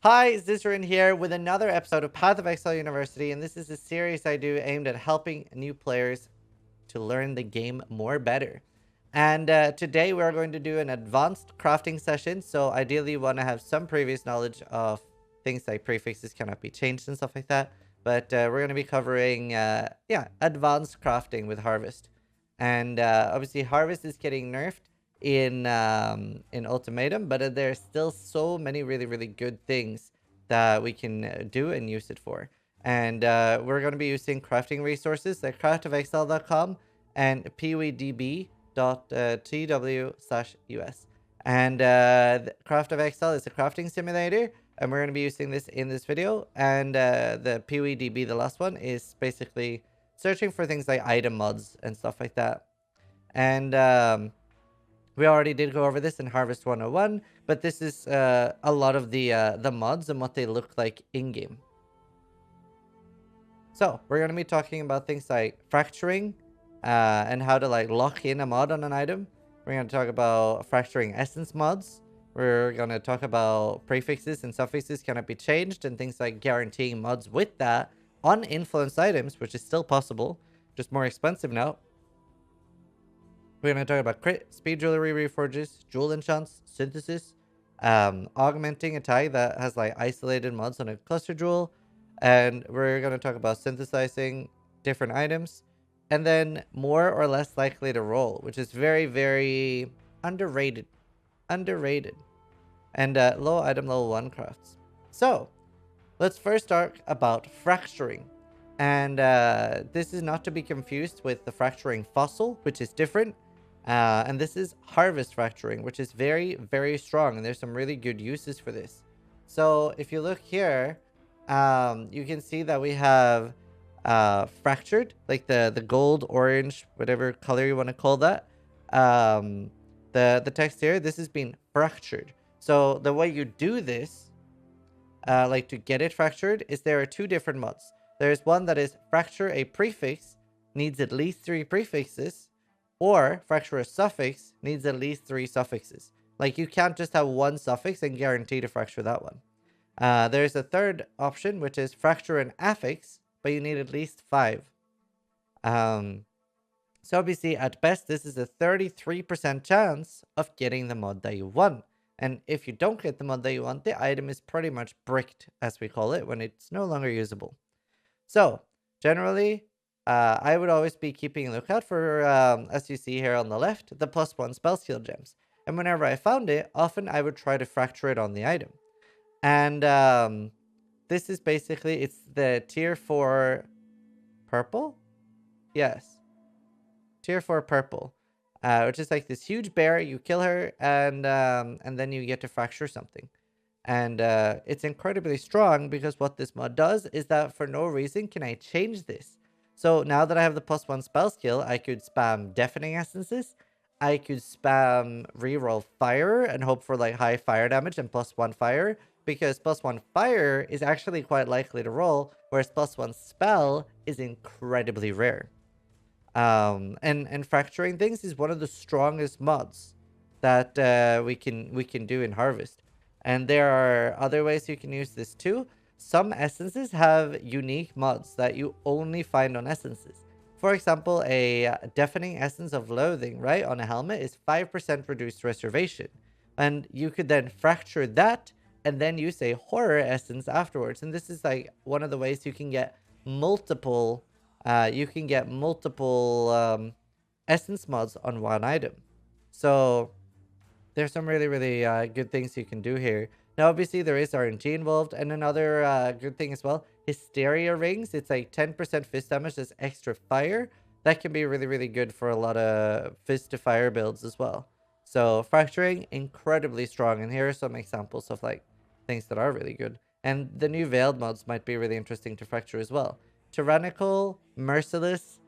Hi, Zizaran here with another episode of Path of Exile University, and this is a series I do aimed at helping new players to learn the game more better. And today we're going to do an advanced crafting session, so ideally you want to have some previous knowledge of things like prefixes cannot be changed and stuff like that. But we're going to be covering, advanced crafting with Harvest. And obviously Harvest is getting nerfed in Ultimatum, but there's still so many really good things that we can do and use it for. And we're going to be using crafting resources like craftofexile.com and pewdb.tw/us. And Craft of Exile is a crafting simulator, and we're going to be using this in this video. And the PoEDB, the last one, is basically searching for things like item mods and stuff like that. And we already did go over this in Harvest 101, but this is a lot of the mods and what they look like in-game. So we're going to be talking about things like fracturing and how to like lock in a mod on an item. We're going to talk about fracturing essence mods. We're going to talk about prefixes and suffixes cannot be changed and things like guaranteeing mods with that on influenced items, which is still possible, just more expensive now. We're going to talk about crit, speed jewelry reforges, jewel enchants, synthesis, augmenting a tag that has like isolated mods on a cluster jewel, and we're going to talk about synthesizing different items, and then more or less likely to roll, which is very underrated, and low item level 1 crafts. So let's first talk about fracturing. And this is not to be confused with the fracturing fossil, which is different. And this is harvest fracturing, which is very strong. And there's some really good uses for this. So if you look here, you can see that we have fractured, like the gold, orange, whatever color you want to call that. The text here, this has been fractured. So the way you do this, like to get it fractured, is there are two different mods. There's one that is fracture a prefix, needs at least 3 prefixes, or fracture a suffix, needs at least 3 suffixes. Like you can't just have one suffix and guarantee to fracture that one. There's a third option, which is fracture an affix, but you need at least 5. So obviously, at best, this is a 33% chance of getting the mod that you want. And if you don't get the mod that you want, the item is pretty much bricked, as we call it, when it's no longer usable. So, generally, I would always be keeping a lookout for, as you see here on the left, the +1 spell skill gems. And whenever I found it, often I would try to fracture it on the item. And this is basically, it's the tier 4 purple? Yes. Tier 4 purple. Which is like this huge bear. You kill her, and then you get to fracture something. And it's incredibly strong because what this mod does is that for no reason can I change this. So now that I have the +1 spell skill, I could spam deafening essences. I could spam reroll fire and hope for like high fire damage and +1 fire, because +1 fire is actually quite likely to roll, whereas +1 spell is incredibly rare. And fracturing things is one of the strongest mods that we can do in Harvest. And there are other ways you can use this too. Some essences have unique mods that you only find on essences. For example, a deafening essence of loathing, right, on a helmet is 5% reduced reservation. And you could then fracture that and then use a horror essence afterwards. And this is like one of the ways you can get multiple essence mods on one item. So there's some really good things you can do here. Now, obviously, there is RNG involved, and another good thing as well, Hysteria Rings. It's like 10% fist damage, that's extra fire. That can be really good for a lot of fist to fire builds as well. So fracturing, incredibly strong, and here are some examples of like things that are really good. And the new veiled mods might be really interesting to fracture as well. Tyrannical, merciless,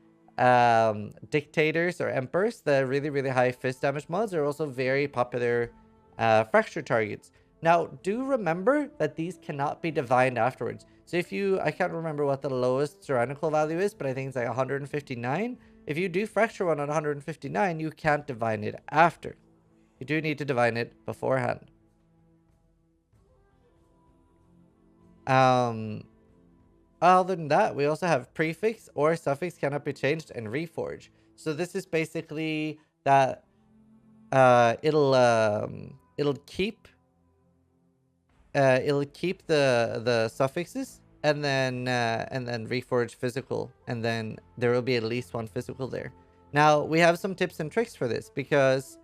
dictators or emperors, the really high fist damage mods, are also very popular fracture targets. Now, do remember that these cannot be divined afterwards. So if you, I can't remember what the lowest tyrannical value is, but I think it's like 159. If you do fracture one on 159, you can't divine it after. You do need to divine it beforehand. Um, Other than that, we also have prefix or suffix cannot be changed and reforge. So this is basically that it'll keep the suffixes and then reforge physical, and then there will be at least one physical there. Now we have some tips and tricks for this because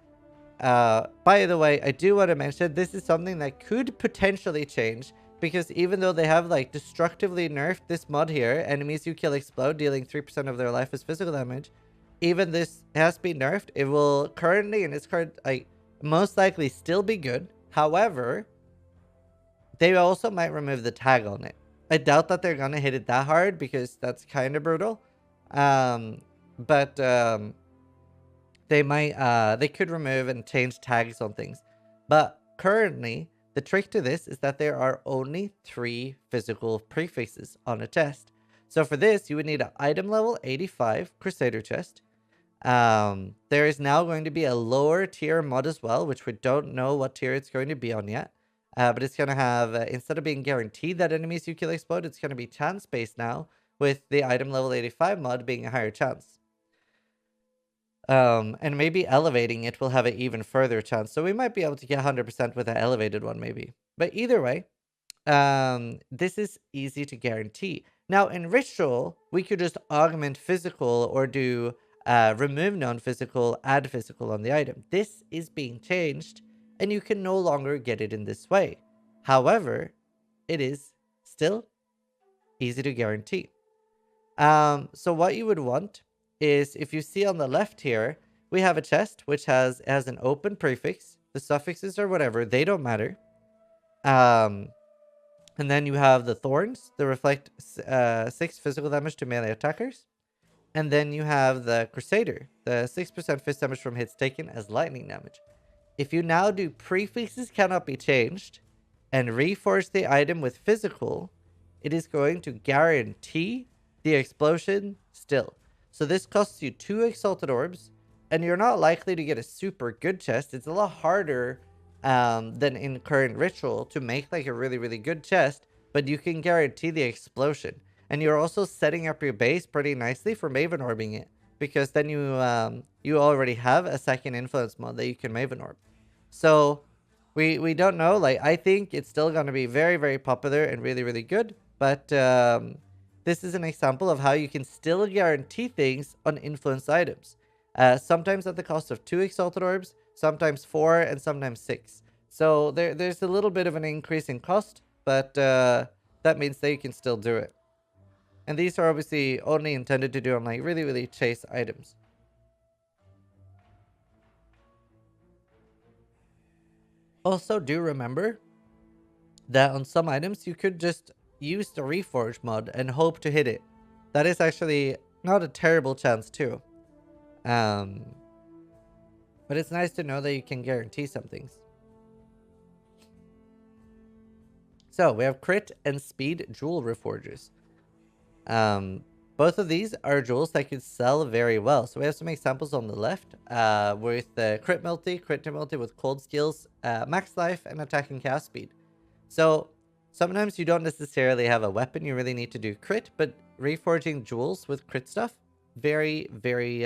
by the way, I do want to mention this is something that could potentially change, because even though they have like destructively nerfed this mod here, enemies you kill explode, dealing 3% of their life as physical damage, even this has been nerfed. It will currently, in its current, most likely still be good. However, they also might remove the tag on it. I doubt that they're gonna hit it that hard because that's kind of brutal. But they could remove and change tags on things. But currently, the trick to this is that there are only 3 physical prefixes on a chest. So for this, you would need an item level 85 Crusader chest. There is now going to be a lower tier mod as well, which we don't know what tier it's going to be on yet. But it's going to have, instead of being guaranteed that enemies you kill explode, it's going to be chance based now, with the item level 85 mod being a higher chance. And maybe elevating it will have an even further chance. So we might be able to get 100% with an elevated one, maybe. But either way, this is easy to guarantee. Now, in Ritual, we could just augment physical or do remove non-physical, add physical on the item. This is being changed, and you can no longer get it in this way. However, it is still easy to guarantee. So what you would want is, if you see on the left here, we have a chest which has an open prefix. The suffixes or whatever, they don't matter. And then you have the thorns that reflect 6 physical damage to melee attackers. And then you have the Crusader, the 6% fist damage from hits taken as lightning damage. If you now do prefixes cannot be changed and reforge the item with physical, it is going to guarantee the explosion still. So this costs you 2 Exalted Orbs, and you're not likely to get a super good chest. It's a lot harder than in current Ritual to make like a really, really good chest, but you can guarantee the explosion. And you're also setting up your base pretty nicely for Maven Orbing it, because then you already have a second influence mod that you can Maven Orb. So we don't know. Like, I think it's still going to be very, very popular and really, really good. But this is an example of how you can still guarantee things on influence items. Sometimes at the cost of 2 Exalted Orbs, sometimes 4, and sometimes 6. So there's a little bit of an increase in cost, but that means that you can still do it. And these are obviously only intended to do on like really, really chase items. Also, do remember that on some items, you could just use the Reforge mod and hope to hit it. That is actually not a terrible chance too. But it's nice to know that you can guarantee some things. So we have crit and speed jewel reforges. Both of these are jewels that could sell very well. So we have some examples on the left with crit multi with cold skills, max life, and attacking cast speed. So sometimes you don't necessarily have a weapon you really need to do crit, but reforging jewels with crit stuff, very, very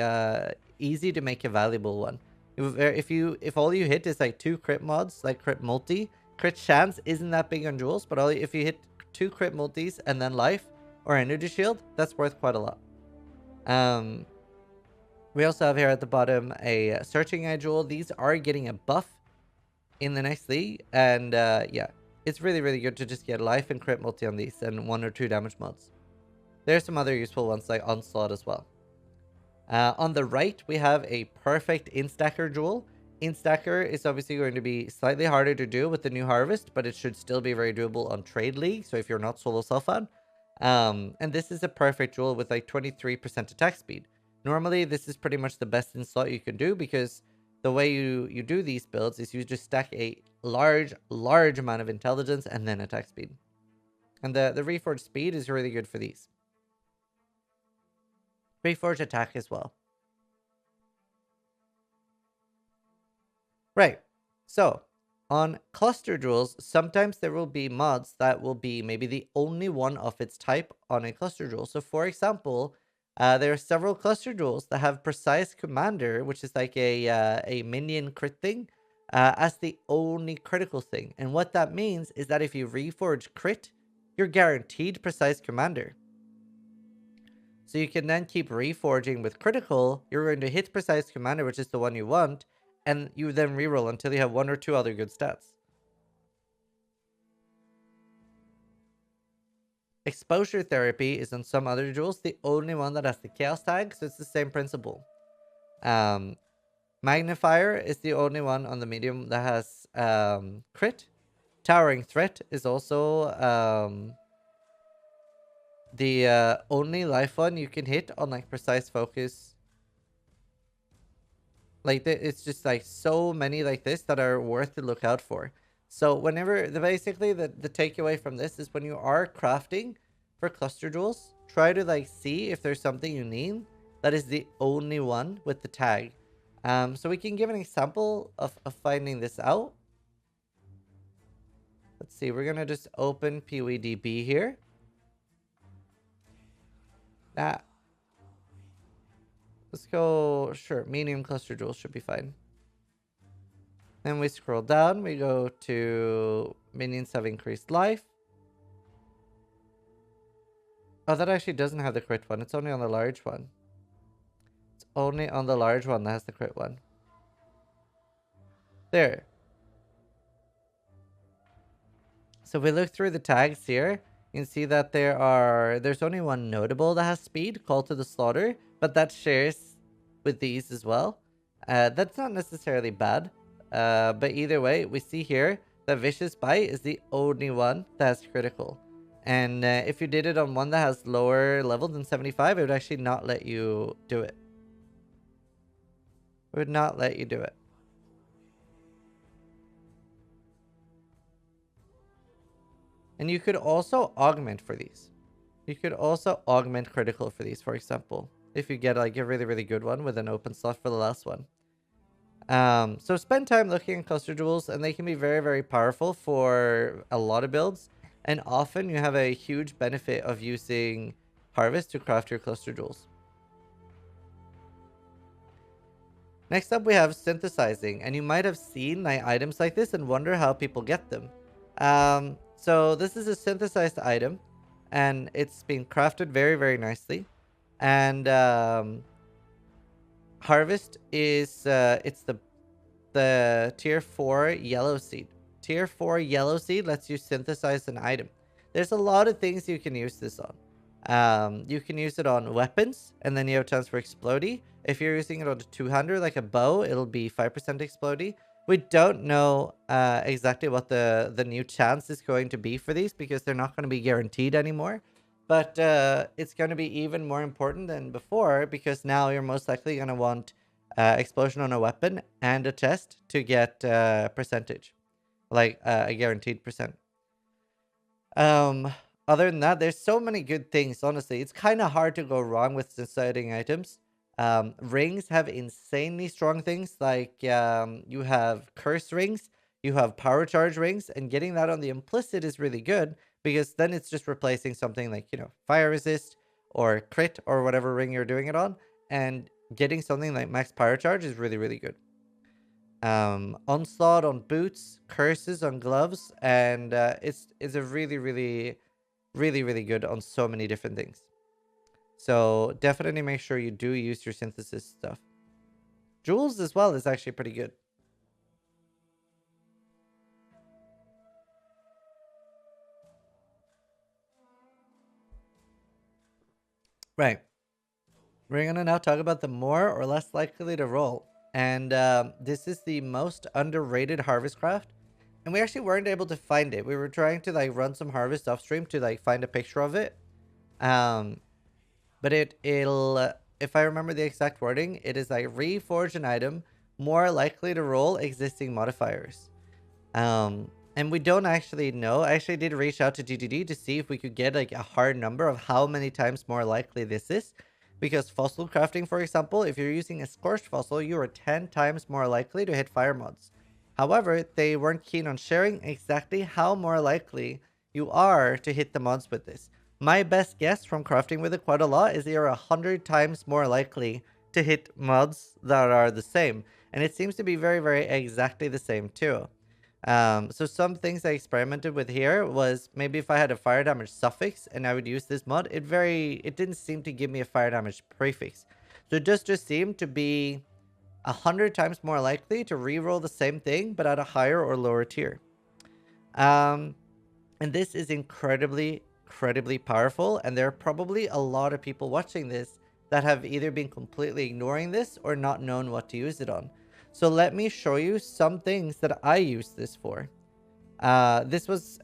easy to make a valuable one. If all you hit is like 2 crit mods, like crit multi, crit chance isn't that big on jewels, but if you hit 2 crit multis and then life or energy shield, that's worth quite a lot. We also have here at the bottom a searching eye jewel. These are getting a buff in the next league, and yeah, it's really, really good to just get life and crit multi on these and 1 or 2 damage mods. There's some other useful ones like onslaught as well. On the right, we have a perfect instacker jewel. Instacker is obviously going to be slightly harder to do with the new harvest, but it should still be very doable on trade league. So if you're not solo self-on, and this is a perfect jewel with like 23% attack speed. Normally, this is pretty much the best in slot you can do, because the way you do these builds is you just stack a large amount of intelligence and then attack speed. And the Reforge speed is really good for these. Reforge attack as well. Right. So, On cluster jewels, sometimes there will be mods that will be maybe the only one of its type on a cluster jewel. So for example, there are several cluster jewels that have precise commander, which is like a minion crit thing, as the only critical thing. And what that means is that if you reforge crit, you're guaranteed precise commander. So you can then keep reforging with critical. You're going to hit precise commander, which is the one you want, and you then reroll until you have one or two other good stats. Exposure therapy is on some other jewels the only one that has the chaos tag, so it's the same principle. Magnifier is the only one on the medium that has crit. Towering threat is also the only life one you can hit on like precise focus. Like it's just like so many like this that are worth to look out for. So whenever basically the takeaway from this is when you are crafting for cluster jewels, try to like see if there's something you need that is the only one with the tag. So we can give an example of finding this out. Let's see, we're gonna just open PoE here. Let's go, sure, medium cluster jewels should be fine. Then we scroll down, we go to minions have increased life. Oh, that actually doesn't have the crit one. It's only on the large one. It's only on the large one that has the crit one. There. So if we look through the tags here, you can see that there's only one notable that has speed, Call to the Slaughter, but that shares with these as well. That's not necessarily bad. But either way, we see here that Vicious Bite is the only one that has critical. And if you did it on one that has lower level than 75, it would actually not let you do it. It would not let you do it. And you could also augment for these. You could also augment critical for these, for example. If you get like a really, really good one with an open slot for the last one. So spend time looking at cluster jewels, and they can be very, very powerful for a lot of builds. And often you have a huge benefit of using Harvest to craft your cluster jewels. Next up, we have synthesizing, and you might have seen like items like this and wonder how people get them. So this is a synthesized item, and it's been crafted very, very nicely. And Harvest is it's the tier 4 yellow seed. Tier 4 yellow seed lets you synthesize an item. There's a lot of things you can use this on. You can use it on weapons, and then you have a chance for explodey. If you're using it on a two-hander like a bow, it'll be 5% explodey. We don't know exactly what the new chance is going to be for these, because they're not going to be guaranteed anymore. But it's going to be even more important than before, because now you're most likely going to want explosion on a weapon and a chest to get percentage, like a guaranteed percent. Other than that, there's so many good things. Honestly, it's kind of hard to go wrong with deciding items. Rings have insanely strong things, like you have curse rings, you have power charge rings, and getting that on the implicit is really good, because then it's just replacing something like, you know, fire resist or crit or whatever ring you're doing it on, and getting something like max power charge is really, really good. Onslaught on boots, curses on gloves, and it's a really, really, really, really good on so many different things. So definitely make sure you do use your synthesis stuff. Jewels as well is actually pretty good. Right. We're going to now talk about the more or less likely to roll. And this is the most underrated harvest craft. And we actually weren't able to find it. We were trying to like run some harvest off stream to like find a picture of it. But it'll if I remember the exact wording, it is like reforge an item more likely to roll existing modifiers. And we don't actually know. I actually did reach out to GGD to see if we could get like a hard number of how many times more likely this is. Because fossil crafting, for example, if you're using a scorched fossil, you are 10 times more likely to hit fire mods. However, they weren't keen on sharing exactly how more likely you are to hit the mods with this. My best guess from crafting with it quite a lot is you're 100 times more likely to hit mods that are the same. And it seems to be very, very exactly the same too. So some things I experimented with here was maybe if I had a fire damage suffix and I would use this mod, it didn't seem to give me a fire damage prefix. So it just seemed to be 100 times more likely to reroll the same thing, but at a higher or lower tier. And this is incredibly powerful, and there are probably a lot of people watching this that have either been completely ignoring this or not known what to use it on. So let me show you some things that I use this for. This was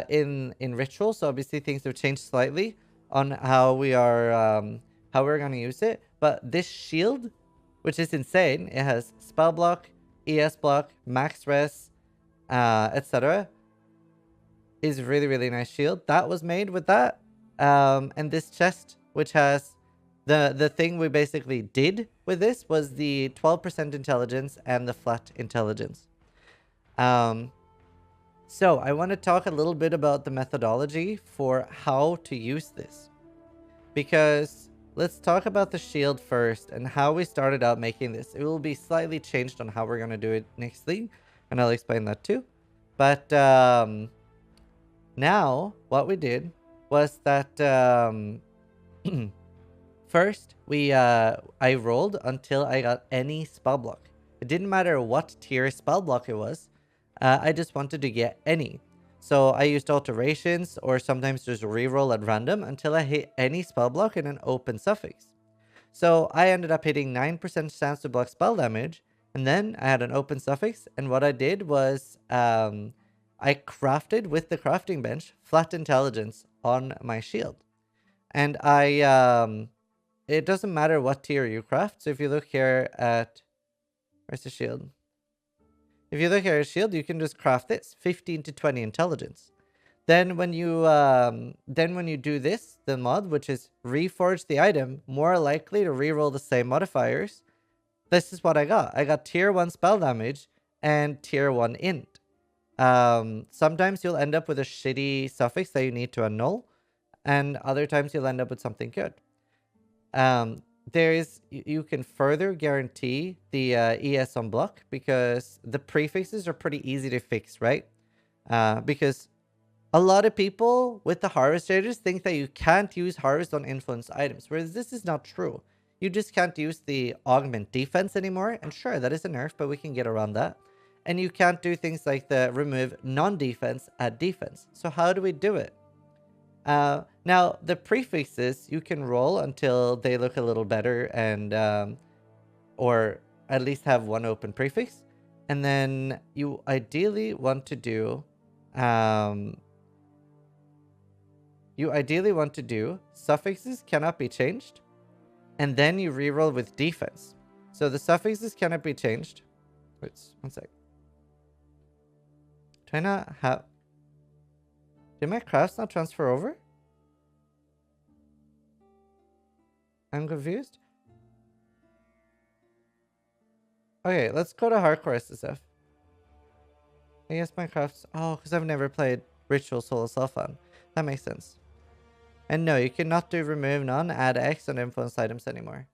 in Ritual, so obviously things have changed slightly on how we're going to use it. But this shield, which is insane, it has spell block, ES block, max res, etc. Is really nice shield. That was made with that. And this chest, which has the thing we basically did with this was the 12% intelligence and the flat intelligence. So I want to talk a little bit about the methodology for how to use this. Because let's talk about the shield first and how we started out making this. It will be slightly changed on how we're going to do it next league, and I'll explain that too. But now what we did was that first I rolled until I got any spell block. It didn't matter what tier spell block it was. I just wanted to get any. So I used alterations or sometimes just reroll at random until I hit any spell block in an open suffix. So I ended up hitting 9% chance to block spell damage, and then I had an open suffix, and what I did was I crafted with the crafting bench flat intelligence on my shield. And it doesn't matter what tier you craft. So if you look here at, where's the shield? If you look at your shield, you can just craft this 15 to 20 intelligence. Then when you do this, the mod, which is reforge the item, more likely to reroll the same modifiers. This is what I got. I got tier 1 spell damage and tier 1 int. Sometimes you'll end up with a shitty suffix that you need to annul, and other times you'll end up with something good. You can further guarantee the ES on block because the prefixes are pretty easy to fix, right? Because a lot of people with the harvest shaders think that you can't use harvest on influence items, whereas this is not true. You just can't use the augment defense anymore, and sure, that is a nerf, but we can get around that. And you can't do things like the remove non-defense, add defense. So how do we do it? Now, the prefixes, you can roll until they look a little better and, or at least have one open prefix. And then you ideally want to do, suffixes cannot be changed. And then you reroll with defense. So the suffixes cannot be changed. Wait, one sec. Do I not have... Did my crafts not transfer over? I'm confused. Okay, let's go to hardcore SSF. I guess my crafts... Oh, because I've never played Ritual Solo Self-Found. That makes sense. And no, you cannot do remove none, add X on influence items anymore.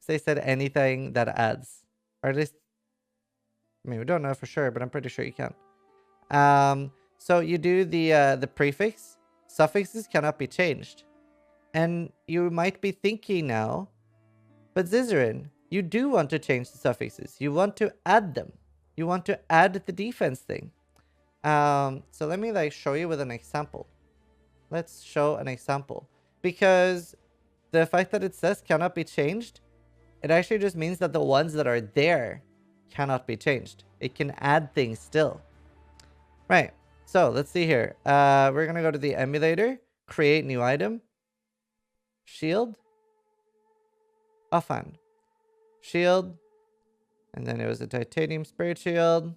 So they said anything that adds. Or at least... I mean, we don't know for sure, but I'm pretty sure you can. So you do the prefix. Suffixes cannot be changed. And you might be thinking now, but Zizaran, you do want to change the suffixes. You want to add them. You want to add the defense thing. So let me show you with an example. Let's show an example. Because the fact that it says cannot be changed, it actually just means that the ones that are there cannot be changed. It can add things still. Right. So let's see here. We're going to go to the emulator, create new item, shield, offhand, shield, and then it was a titanium spirit shield.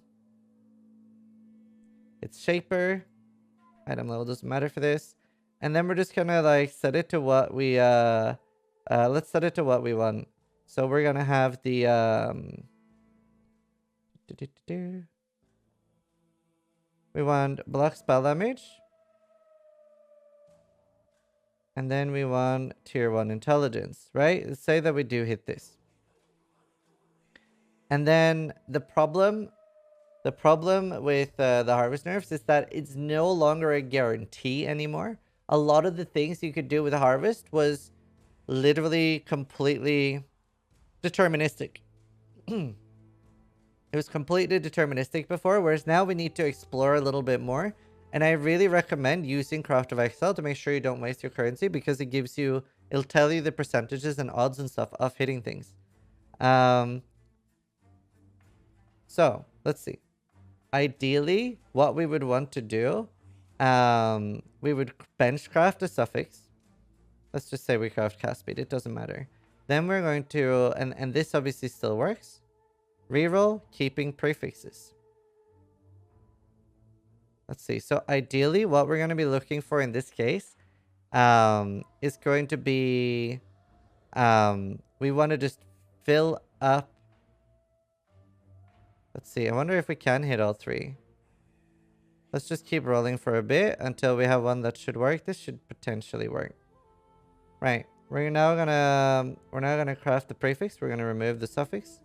It's shaper. Item level doesn't matter for this. And then we're just going to set it to what we, let's set it to what we want. So we're going to have the, We want block spell damage. And then we want tier 1 intelligence, right? Let's say that we do hit this. And then the problem with the harvest nerfs is that it's no longer a guarantee anymore. A lot of the things you could do with the harvest was literally completely deterministic. It was completely deterministic before, whereas now we need to explore a little bit more. And I really recommend using Path of Exile to make sure you don't waste your currency, because it gives you, it'll tell you the percentages and odds and stuff of hitting things. So let's see. Ideally, what we would want to do, we would bench craft a suffix. Let's just say we craft cast speed. It doesn't matter. Then we're going to, and this obviously still works. Reroll, keeping prefixes. Let's see. So ideally, what we're going to be looking for in this case is going to be, we want to just fill up. Let's see. I wonder if we can hit all three. Let's just keep rolling for a bit until we have one that should work. This should potentially work. Right. We're now gonna craft the prefix. We're gonna remove the suffix.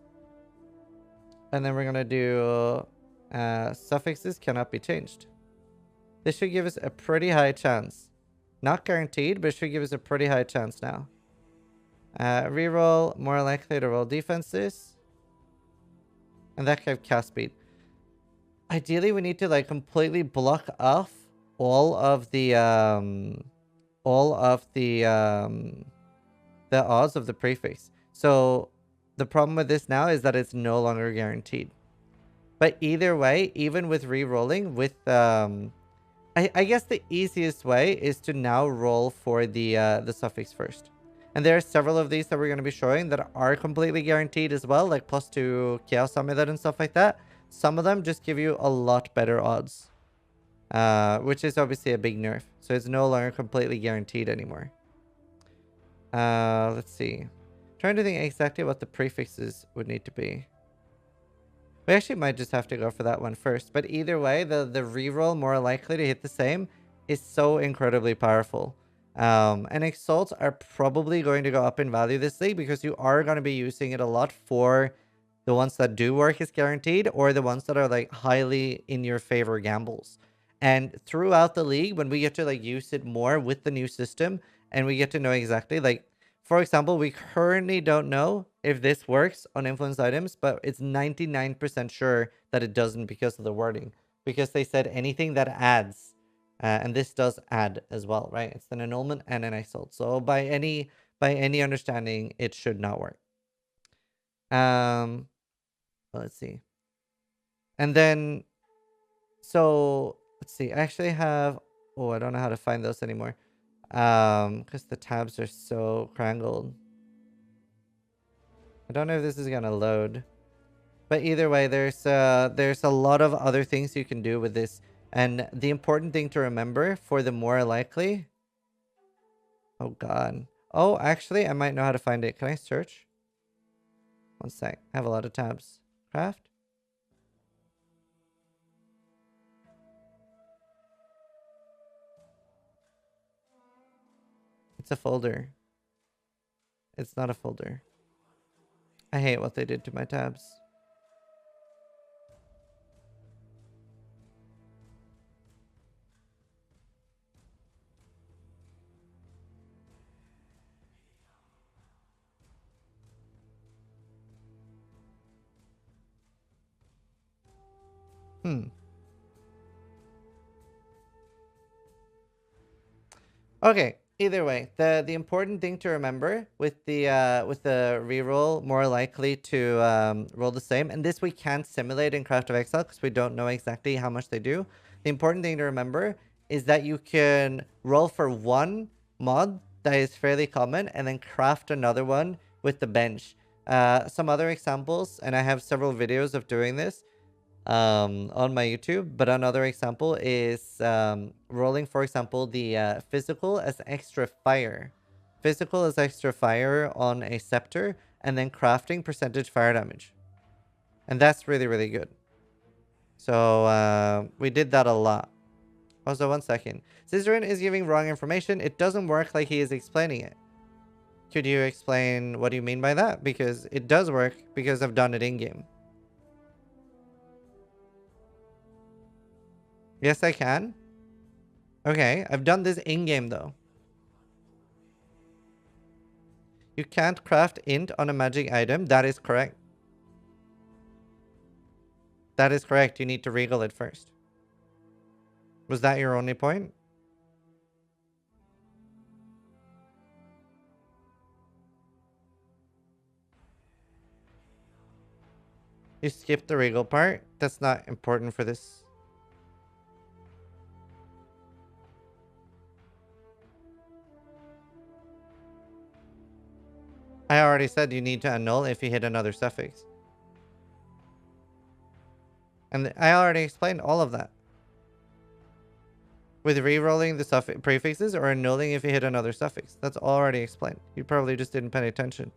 And then we're gonna do suffixes cannot be changed. This should give us a pretty high chance. Not guaranteed, but it should give us a pretty high chance now. Reroll, more likely to roll defenses. And that can have cast speed. Ideally, we need to like completely block off all of the odds of the prefix. So the problem with this now is that it's no longer guaranteed. But either way, even with re-rolling, with I guess the easiest way is to now roll for the suffix first. And there are several of these that we're going to be showing that are completely guaranteed as well, like +2 chaos amulet and stuff like that. Some of them just give you a lot better odds, which is obviously a big nerf. So it's no longer completely guaranteed anymore. Let's see. Trying to think exactly what the prefixes would need to be. We actually might just have to go for that one first. But either way, the reroll more likely to hit the same is so incredibly powerful. And exalts are probably going to go up in value this league because you are going to be using it a lot for the ones that do work as guaranteed, or the ones that are like highly in your favor gambles. And throughout the league, when we get to like use it more with the new system, and we get to know exactly, like, for example, we currently don't know if this works on influence items, but it's 99% sure that it doesn't because of the wording. Because they said anything that adds, and this does add as well, right? It's an annulment and an exalt. So by any understanding, it should not work. Let's see. And then, so let's see. I actually have, oh, I don't know how to find those anymore. Because the tabs are so crangled. I don't know if this is gonna load. But either way, there's a lot of other things you can do with this. And the important thing to remember for the more likely... Oh, God. Oh, actually, I might know how to find it. Can I search? One sec. I have a lot of tabs. Craft? It's a folder. It's not a folder. I hate what they did to my tabs. Okay. Either way, the important thing to remember with the reroll more likely to roll the same, and this we can't simulate in Path of Exile because we don't know exactly how much they do. The important thing to remember is that you can roll for one mod that is fairly common and then craft another one with the bench. Some other examples, and I have several videos of doing this on my YouTube, but another example is rolling, for example, the physical as extra fire. Physical as extra fire on a scepter, and then crafting percentage fire damage. And that's really, really good. So we did that a lot. Also, 1 second. Zizaran is giving wrong information. It doesn't work like he is explaining it. Could you explain what you mean by that? Because it does work because I've done it in-game. Yes, I can. Okay, I've done this in-game though. You can't craft int on a magic item. That is correct. That is correct. You need to regal it first. Was that your only point? You skipped the regal part? That's not important for this. I already said you need to annul if you hit another suffix. And I already explained all of that. With re-rolling the prefixes or annulling if you hit another suffix. That's already explained. You probably just didn't pay attention.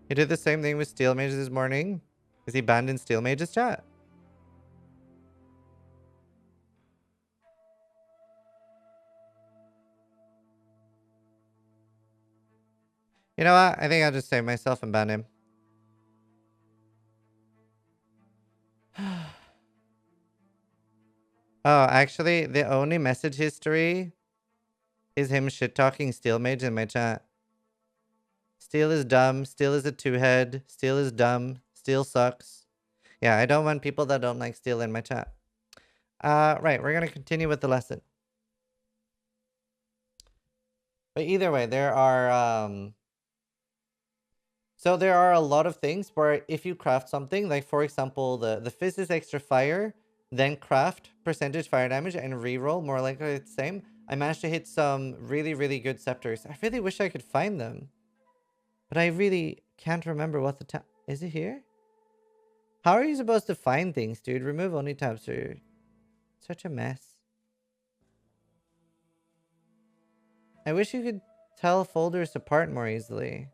He did the same thing with Steel Mages this morning. Is he banned in Steel Mages chat? You know what? I think I'll just save myself and ban him. Oh, actually, the only message history is him shit-talking Steel Mage in my chat. Steel is dumb. Steel is a two-head. Steel is dumb. Steel sucks. Yeah, I don't want people that don't like Steel in my chat. Right, we're going to continue with the lesson. But either way, there are... So there are a lot of things where if you craft something, like for example, the fizz is extra fire, then craft percentage fire damage and reroll, more likely it's the same. I managed to hit some really, really good scepters. I really wish I could find them. But I really can't remember what the tab... Is it here? How are you supposed to find things, dude? Remove only tabs are such a mess. I wish you could tell folders apart more easily.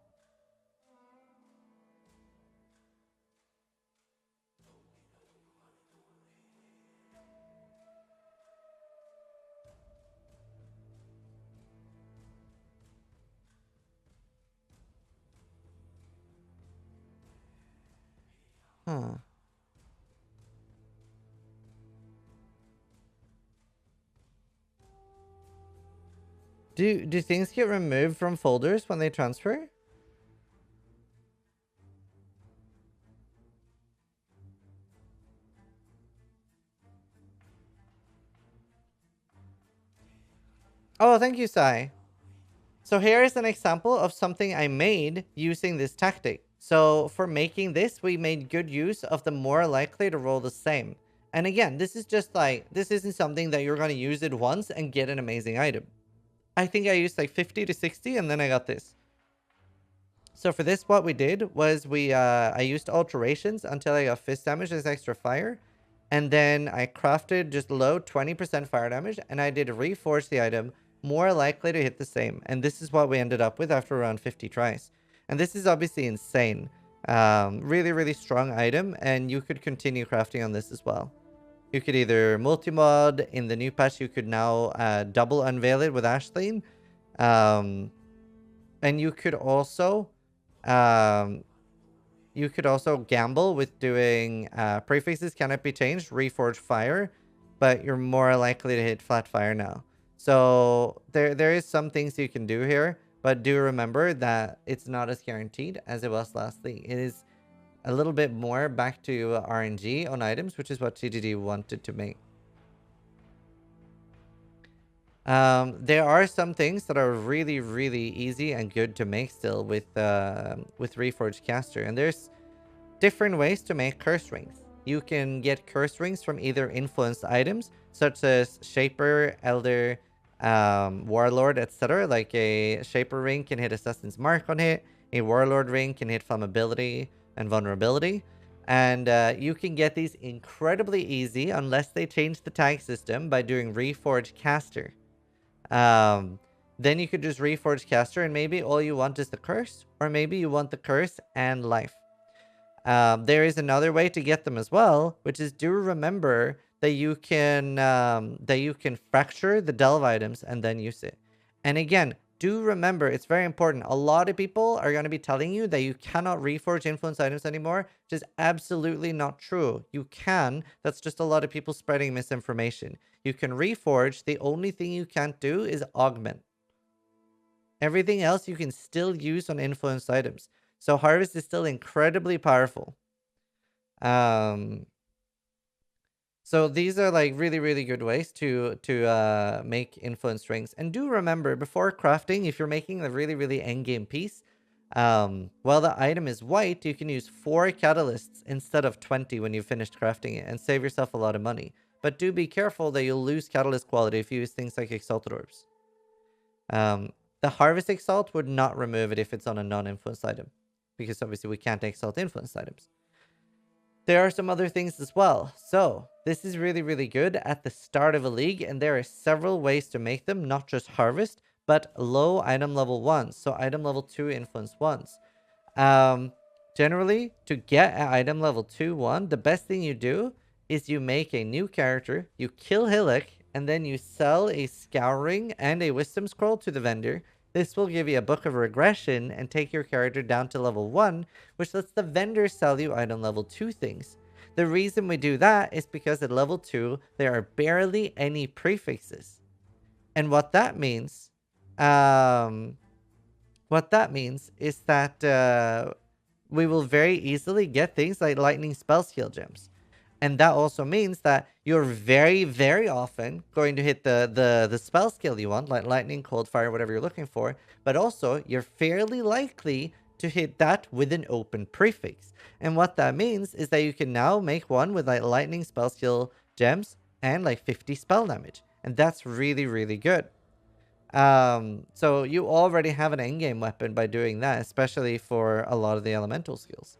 Huh. Do things get removed from folders when they transfer? Oh, thank you, Sai. So here is an example of something I made using this tactic. So for making this, we made good use of the more likely to roll the same. And again, this is just like, this isn't something that you're going to use it once and get an amazing item. I think I used like 50 to 60 and then I got this. So for this, what we did was I used alterations until I got fist damage as extra fire. And then I crafted just low 20% fire damage and I did reforge the item, more likely to hit the same. And this is what we ended up with after around 50 tries. And this is obviously insane. Really, really strong item. And you could continue crafting on this as well. You could either multi-mod. In the new patch, you could now double unveil it with Ashleen. And you could also gamble with doing prefixes cannot be changed, reforge fire, but you're more likely to hit flat fire now. So there is some things you can do here, but do remember that it's not as guaranteed as it was last league. It is a little bit more back to RNG on items, which is what TGD wanted to make. There are some things that are really, really easy and good to make still with Reforged Caster, and there's different ways to make curse rings. You can get curse rings from either influenced items, such as Shaper, Elder, Warlord, etc. Like a Shaper ring can hit Assassin's Mark on hit, a Warlord ring can hit Flammability and Vulnerability. And you can get these incredibly easy, unless they change the tag system, by doing Reforged Caster. Then you could just Reforge Caster and maybe all you want is the curse, or maybe you want the curse and life. There is another way to get them as well, which is do remember that you can fracture the delve items and then use it. And again, do remember, it's very important. A lot of people are going to be telling you that you cannot reforge influence items anymore, which is absolutely not true. You can. That's just a lot of people spreading misinformation. You can reforge. The only thing you can't do is augment. Everything else you can still use on influence items. So harvest is still incredibly powerful. So these are like really, really good ways to make influence rings. And do remember, before crafting, if you're making a really, really endgame piece, while the item is white, you can use 4 catalysts instead of 20 when you've finished crafting it and save yourself a lot of money. But do be careful that you'll lose catalyst quality if you use things like exalted orbs. The harvest exalt would not remove it if it's on a non-influence item, because obviously we can't exalt influence items. There are some other things as well. So this is really, really good at the start of a league, and there are several ways to make them, not just harvest, but low item level 1s. So item level 2 influence 1s. Generally, to get an item level 2-1, the best thing you do is you make a new character, you kill Hillock, and then you sell a Scouring and a Wisdom Scroll to the vendor. This will give you a Book of Regression and take your character down to level 1, which lets the vendor sell you item level 2 things. The reason we do that is because at level 2, there are barely any prefixes. And what that means, is that we will very easily get things like lightning spell skill gems. And that also means that you're very, very often going to hit the spell skill you want, like lightning, cold fire, whatever you're looking for. But also, you're fairly likely to hit that with an open prefix. And what that means is that you can now make one with like lightning spell skill gems and like 50 spell damage. And that's really, really good. So you already have an endgame weapon by doing that, especially for a lot of the elemental skills.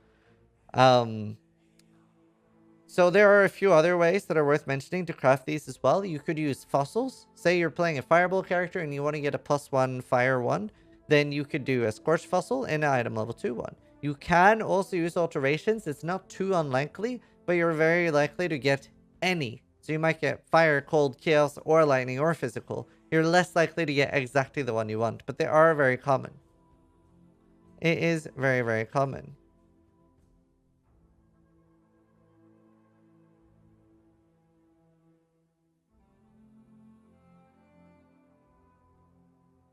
So there are a few other ways that are worth mentioning to craft these as well. You could use fossils. Say you're playing a fireball character and you want to get a +1 fire 1. Then you could do a scorch fossil and an item level 2-1. You can also use alterations. It's not too unlikely, but you're very likely to get any. So you might get fire, cold, chaos, or lightning, or physical. You're less likely to get exactly the one you want, but they are very common. It is very, very common.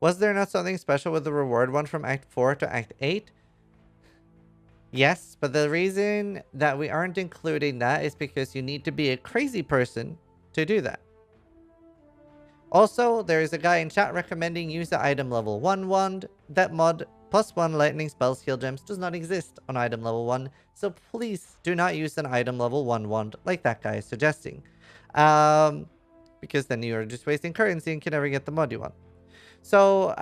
Was there not something special with the reward one from Act 4 to Act 8? Yes, but the reason that we aren't including that is because you need to be a crazy person to do that. Also, there is a guy in chat recommending use the item level 1 wand. That mod +1 lightning spell skill gems does not exist on item level 1, so please do not use an item level 1 wand like that guy is suggesting. Because then you are just wasting currency and can never get the mod you want. So,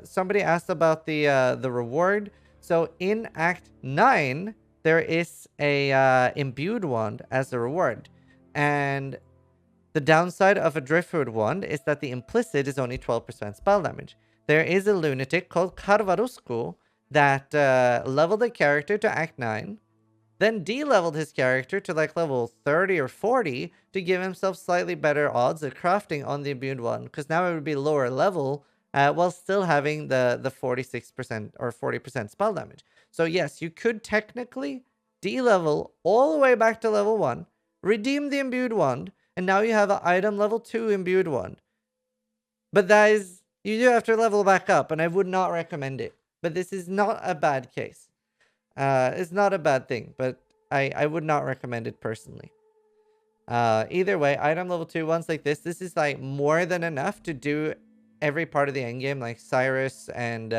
somebody asked about the reward. So, in Act 9, there is a imbued wand as a reward. And the downside of a driftwood wand is that the implicit is only 12% spell damage. There is a lunatic called Carvarusco that leveled a character to Act 9, then de-leveled his character to like level 30 or 40 to give himself slightly better odds at crafting on the imbued one, because now it would be lower level while still having the 46% or 40% spell damage. So yes, you could technically de-level all the way back to level 1, redeem the imbued wand, and now you have an item level 2 imbued wand. But that is, you do have to level back up, and I would not recommend it. But this is not a bad case. It's not a bad thing, but I would not recommend it personally. Either way, item level 2 ones like this is like more than enough to do every part of the endgame, like Cyrus and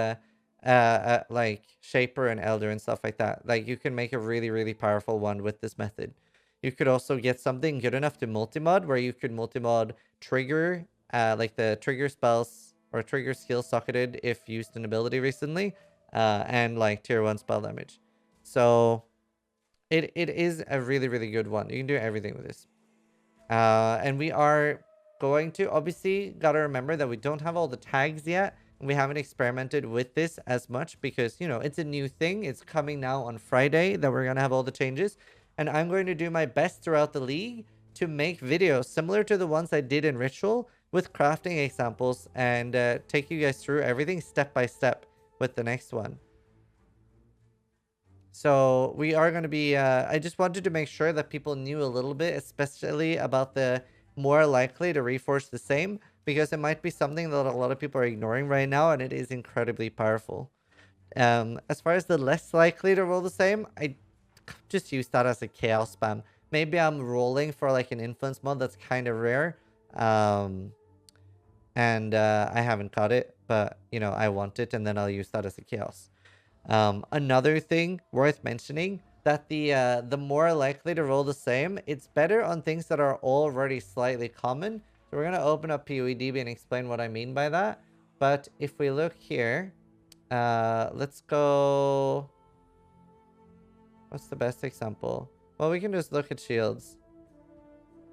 like Shaper and Elder and stuff like that. Like you can make a really, really powerful one with this method. You could also get something good enough to multimod, where you could multimod trigger, like the trigger spells or trigger skill socketed if used an ability recently, and like tier 1 spell damage. So it is a really, really good one. You can do everything with this. And we are going to, obviously, gotta remember that we don't have all the tags yet. We haven't experimented with this as much because, you know, it's a new thing. It's coming now on Friday that we're going to have all the changes. And I'm going to do my best throughout the league to make videos similar to the ones I did in Ritual with crafting examples and take you guys through everything step by step with the next one. So we are going to be, I just wanted to make sure that people knew a little bit, especially about the more likely to reforge the same, because it might be something that a lot of people are ignoring right now, and it is incredibly powerful. As far as the less likely to roll the same, I just use that as a chaos spam. Maybe I'm rolling for like an influence mod that's kind of rare. And I haven't caught it, but you know, I want it, and then I'll use that as a chaos. Another thing worth mentioning, that the more likely to roll the same, it's better on things that are already slightly common. So we're gonna open up PoE and explain what I mean by that. But if we look here, let's go. What's the best example? Well, we can just look at shields.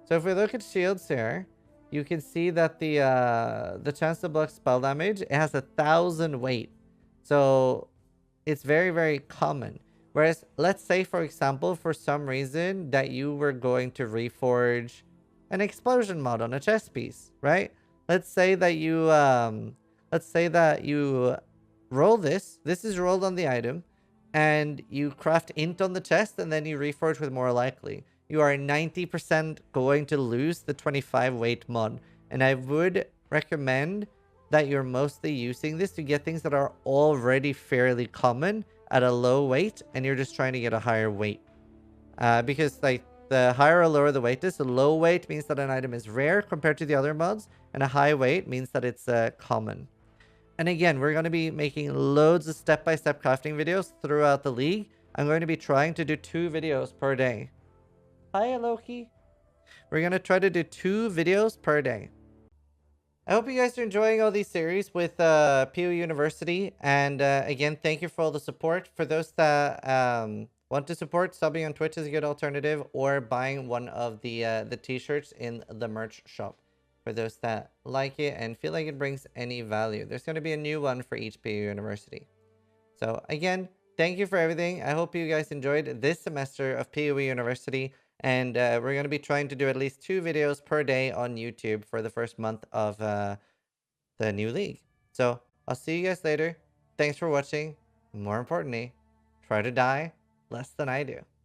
So if we look at shields here, you can see that the chance to block spell damage, it has 1,000 weight. So it's very, very common. Whereas, let's say, for example, for some reason that you were going to reforge an explosion mod on a chest piece, right? Let's say that you roll this. This is rolled on the item, and you craft int on the chest, and then you reforge with more likely. You are 90% going to lose the 25 weight mod. And I would recommend that you're mostly using this to get things that are already fairly common at a low weight, and you're just trying to get a higher weight. Because like the higher or lower the weight is, the low weight means that an item is rare compared to the other mods, and a high weight means that it's common. And again, we're going to be making loads of step-by-step crafting videos throughout the league. I'm going to be trying to do 2 videos per day. Hi, Loki. We're going to try to do 2 videos per day. I hope you guys are enjoying all these series with PoE University. And again, thank you for all the support. For those that want to support, subbing on Twitch is a good alternative, or buying one of the t-shirts in the merch shop. For those that like it and feel like it brings any value. There's going to be a new one for each PoE University. So again, thank you for everything. I hope you guys enjoyed this semester of PoE University. And we're going to be trying to do at least 2 videos per day on YouTube for the first month of the new league. So I'll see you guys later. Thanks for watching. More importantly, try to die less than I do.